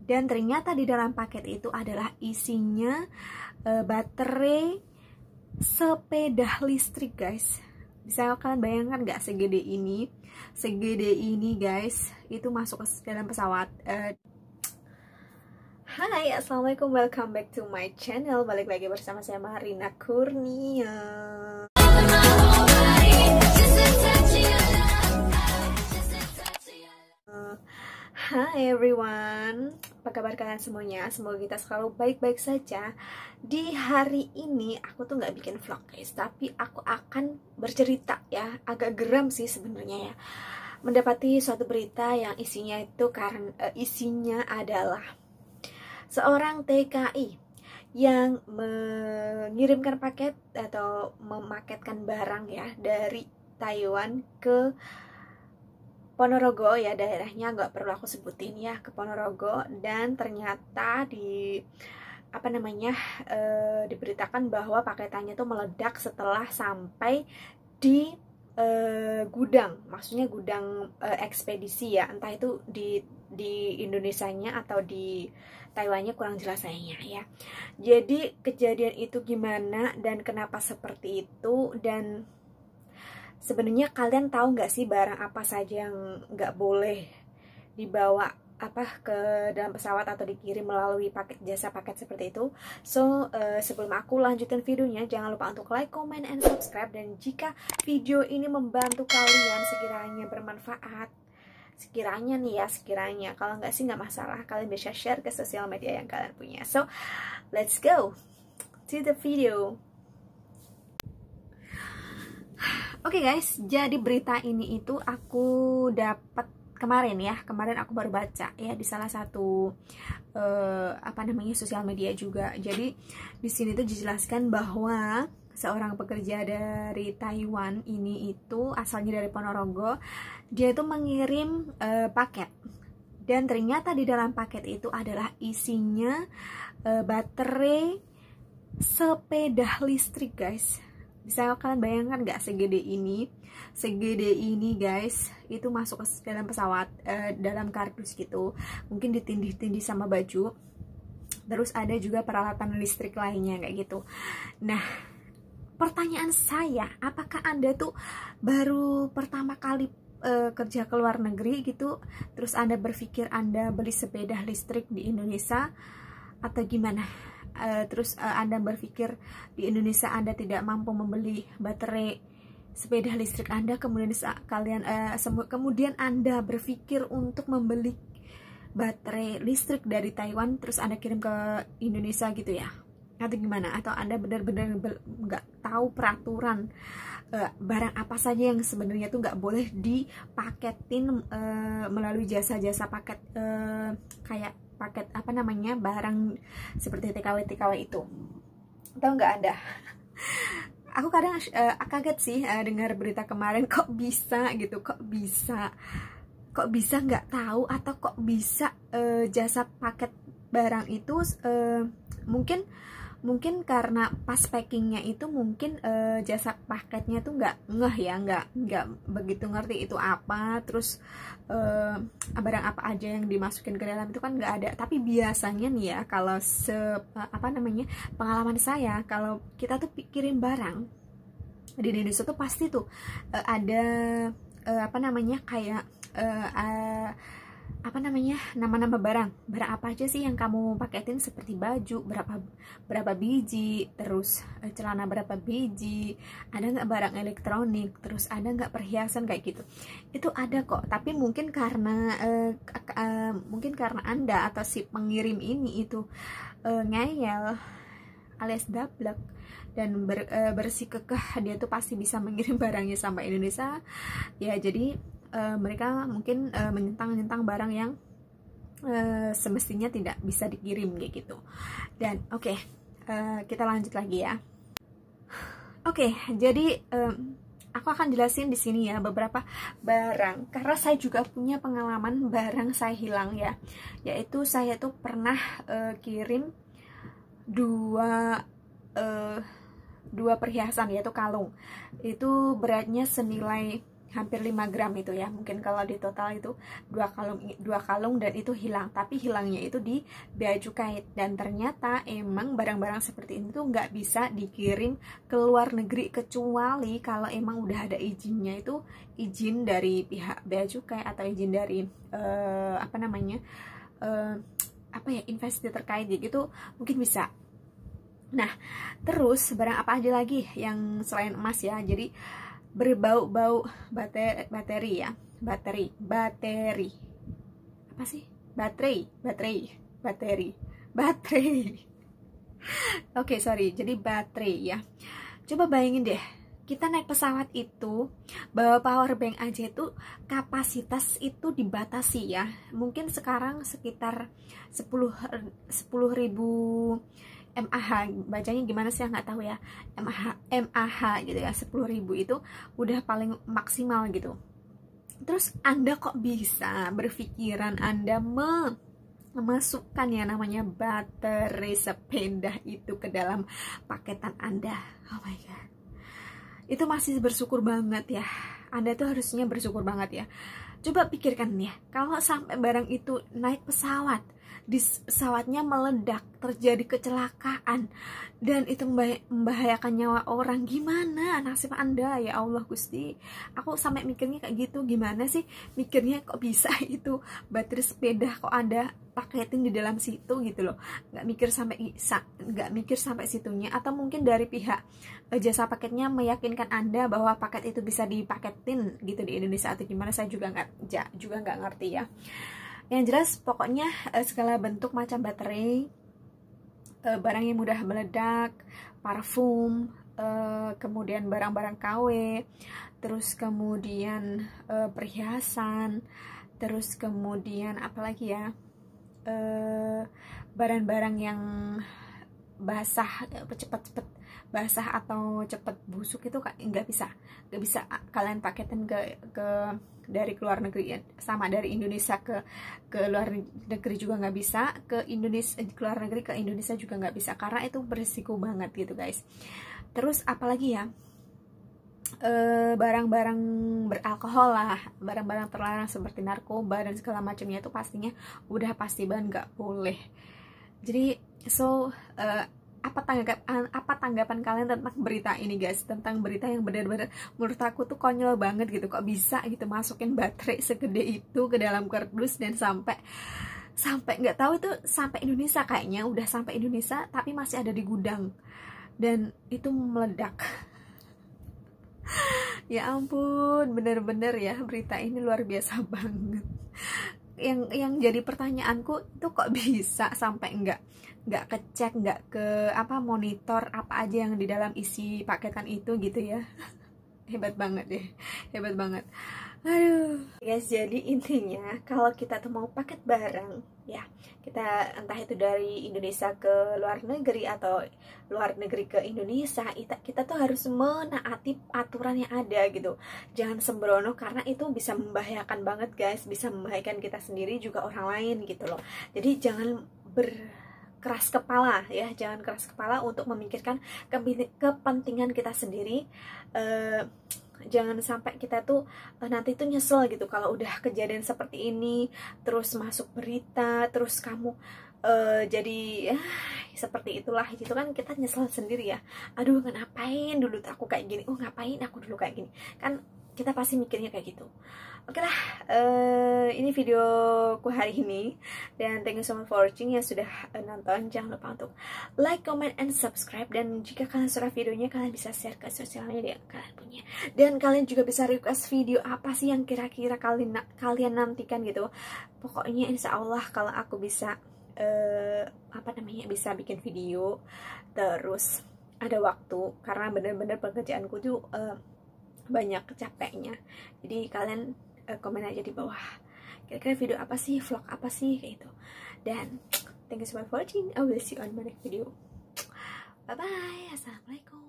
Dan ternyata di dalam paket itu adalah isinya baterai sepeda listrik, guys. Bisa kalian bayangkan nggak, segede ini guys, itu masuk ke dalam pesawat. Hai, assalamualaikum, welcome back to my channel. Balik lagi bersama saya Marina Kurnia. Hai everyone, apa kabar kalian semuanya? Semoga kita selalu baik-baik saja. Di hari ini aku tuh nggak bikin vlog guys, tapi aku akan bercerita ya. Agak geram sih sebenarnya ya, mendapati suatu berita yang isinya adalah seorang TKI yang mengirimkan paket atau memaketkan barang ya dari Taiwan ke Ponorogo ya, daerahnya nggak perlu aku sebutin ya, ke Ponorogo. Dan ternyata diberitakan bahwa paketannya tuh meledak setelah sampai di gudang, maksudnya gudang ekspedisi ya, entah itu di Indonesianya atau di Taiwannya, kurang jelas sayangnya ya. Jadi kejadian itu gimana dan kenapa seperti itu, dan sebenarnya kalian tahu nggak sih barang apa saja yang nggak boleh dibawa ke dalam pesawat atau dikirim melalui jasa paket seperti itu. So, sebelum aku lanjutin videonya, jangan lupa untuk like, comment, and subscribe. Dan jika video ini membantu kalian, sekiranya bermanfaat, sekiranya kalau nggak sih nggak masalah, kalian bisa share ke sosial media yang kalian punya. So, let's go to the video. Oke guys, jadi berita ini itu aku dapat kemarin aku baru baca ya di salah satu sosial media juga. Jadi di sini tuh dijelaskan bahwa seorang pekerja dari Taiwan ini itu asalnya dari Ponorogo, dia itu mengirim paket, dan ternyata di dalam paket itu adalah isinya baterai sepeda listrik, guys. Bisa kalian bayangkan nggak, segede ini guys, itu masuk ke dalam pesawat, dalam kardus gitu, mungkin ditindih-tindih sama baju. Terus ada juga peralatan listrik lainnya kayak gitu. Nah, pertanyaan saya, apakah Anda tuh baru pertama kali kerja ke luar negeri gitu, terus Anda berpikir Anda beli sepeda listrik di Indonesia atau gimana? Terus Anda berpikir di Indonesia Anda tidak mampu membeli baterai sepeda listrik Anda, kemudian kemudian Anda berpikir untuk membeli baterai listrik dari Taiwan, terus Anda kirim ke Indonesia gitu ya, atau gimana? Atau Anda benar-benar nggak tahu peraturan barang apa saja yang sebenarnya tuh nggak boleh dipaketin melalui jasa-jasa paket, kayak paket barang seperti TKW itu. Tahu nggak Anda? Aku kadang kaget sih dengar berita kemarin, kok bisa nggak tahu, atau kok bisa jasa paket barang itu mungkin karena pas packingnya itu mungkin jasa paketnya tuh nggak begitu ngerti itu apa, terus barang apa aja yang dimasukin ke dalam itu kan nggak ada. Tapi biasanya nih ya, kalau pengalaman saya, kalau kita tuh kirim barang di Indonesia tuh pasti tuh ada nama-nama barang apa aja sih yang kamu paketin, seperti baju berapa biji, terus celana berapa biji, ada nggak barang elektronik, terus ada nggak perhiasan kayak gitu. Itu ada kok, tapi mungkin karena Anda atau si pengirim ini itu ngeyel alias dablek dan bersikekeh, dia tuh pasti bisa mengirim barangnya sampai Indonesia ya. Jadi mereka mungkin menyentang barang yang semestinya tidak bisa dikirim kayak gitu. Dan oke, kita lanjut lagi ya. Oke, jadi aku akan jelasin di sini ya beberapa barang, karena saya juga punya pengalaman barang saya hilang ya. Yaitu saya tuh pernah kirim dua perhiasan, yaitu kalung. Itu beratnya senilai hampir 5 gram itu ya, mungkin kalau di total itu 2 kalung dan itu hilang, tapi hilangnya itu di bea cukai. Dan ternyata emang barang-barang seperti itu nggak bisa dikirim ke luar negeri kecuali kalau emang udah ada izinnya, itu izin dari pihak bea cukai atau izin dari investasi terkait gitu, mungkin bisa. Nah, terus barang apa aja lagi yang selain emas ya? Jadi berbau-bau bateri ya, bateri apa sih? Bateri. Oke, sorry. Jadi baterai ya. Coba bayangin deh, kita naik pesawat itu bawa power bank aja itu kapasitas itu dibatasi ya. Mungkin sekarang sekitar 10.000 mAh, bacanya gimana sih, nggak tahu ya, mAh gitu ya, 10.000 itu udah paling maksimal gitu. Terus Anda kok bisa berpikiran Anda memasukkan ya namanya baterai sepeda itu ke dalam paketan Anda? Oh my god, itu masih bersyukur banget ya. Anda tuh harusnya bersyukur banget ya. Coba pikirkan ya, kalau sampai barang itu naik pesawat, di pesawatnya meledak, terjadi kecelakaan, dan itu membahayakan nyawa orang, gimana nasib Anda? Ya Allah Gusti, aku sampai mikirnya kayak gitu. Gimana sih mikirnya kok bisa itu baterai sepeda kok Anda paketin di dalam situ gitu loh, nggak mikir sampai situnya. Atau mungkin dari pihak jasa paketnya meyakinkan Anda bahwa paket itu bisa dipaketin gitu di Indonesia atau gimana, saya juga nggak ngerti ya. Yang jelas pokoknya segala bentuk macam baterai, barang yang mudah meledak, parfum, kemudian barang-barang KW, terus kemudian perhiasan, terus kemudian apalagi ya, barang-barang yang basah, cepet basah atau cepet busuk itu nggak bisa kalian paketin ke dari luar negeri ya. Sama dari Indonesia ke luar negeri juga nggak bisa, ke luar negeri ke Indonesia juga nggak bisa, karena itu berisiko banget gitu guys. Terus apalagi ya, barang-barang beralkohol lah, barang-barang terlarang seperti narkoba dan segala macamnya itu pastinya udah pasti banget nggak boleh. Jadi apa tanggapan kalian tentang berita ini guys, tentang berita yang benar-benar menurut aku tuh konyol banget gitu. Kok bisa gitu masukin baterai segede itu ke dalam kardus dan sampai nggak tahu itu sampai Indonesia, kayaknya udah sampai Indonesia tapi masih ada di gudang dan itu meledak. Ya ampun, bener-bener ya berita ini luar biasa banget. Yang jadi pertanyaanku itu kok bisa sampai nggak kecek, nggak ke monitor apa aja yang di dalam isi paketan itu gitu ya. Hebat banget deh, hebat banget. Aduh guys, jadi intinya kalau kita tuh mau paket barang ya, kita entah itu dari Indonesia ke luar negeri atau luar negeri ke Indonesia, kita tuh harus menaati aturan yang ada gitu. Jangan sembrono, karena itu bisa membahayakan banget guys, bisa membahayakan kita sendiri juga orang lain gitu loh. Jadi jangan keras kepala ya, jangan keras kepala untuk memikirkan kepentingan kita sendiri. Jangan sampai kita tuh nanti tuh nyesel gitu kalau udah kejadian seperti ini, terus masuk berita, terus kamu jadi seperti itulah gitu kan, kita nyesel sendiri ya. Aduh, ngapain dulu aku kayak gini, ngapain aku dulu kayak gini, kan kita pasti mikirnya kayak gitu. Oke lah, ini videoku hari ini, dan thank you so much for watching yang sudah nonton. Jangan lupa untuk like, comment, and subscribe. Dan jika kalian suka videonya, kalian bisa share ke sosial media yang kalian punya. Dan kalian juga bisa request video apa sih yang kira-kira kalian nantikan gitu. Pokoknya insya Allah kalau aku bisa bisa bikin video, terus ada waktu, karena bener-bener pekerjaanku tuh banyak capeknya. Jadi kalian komen aja di bawah kira-kira video apa sih, vlog apa sih kayak gitu. Dan thank you so much for watching. I will see you on my next video. Bye bye. Assalamualaikum.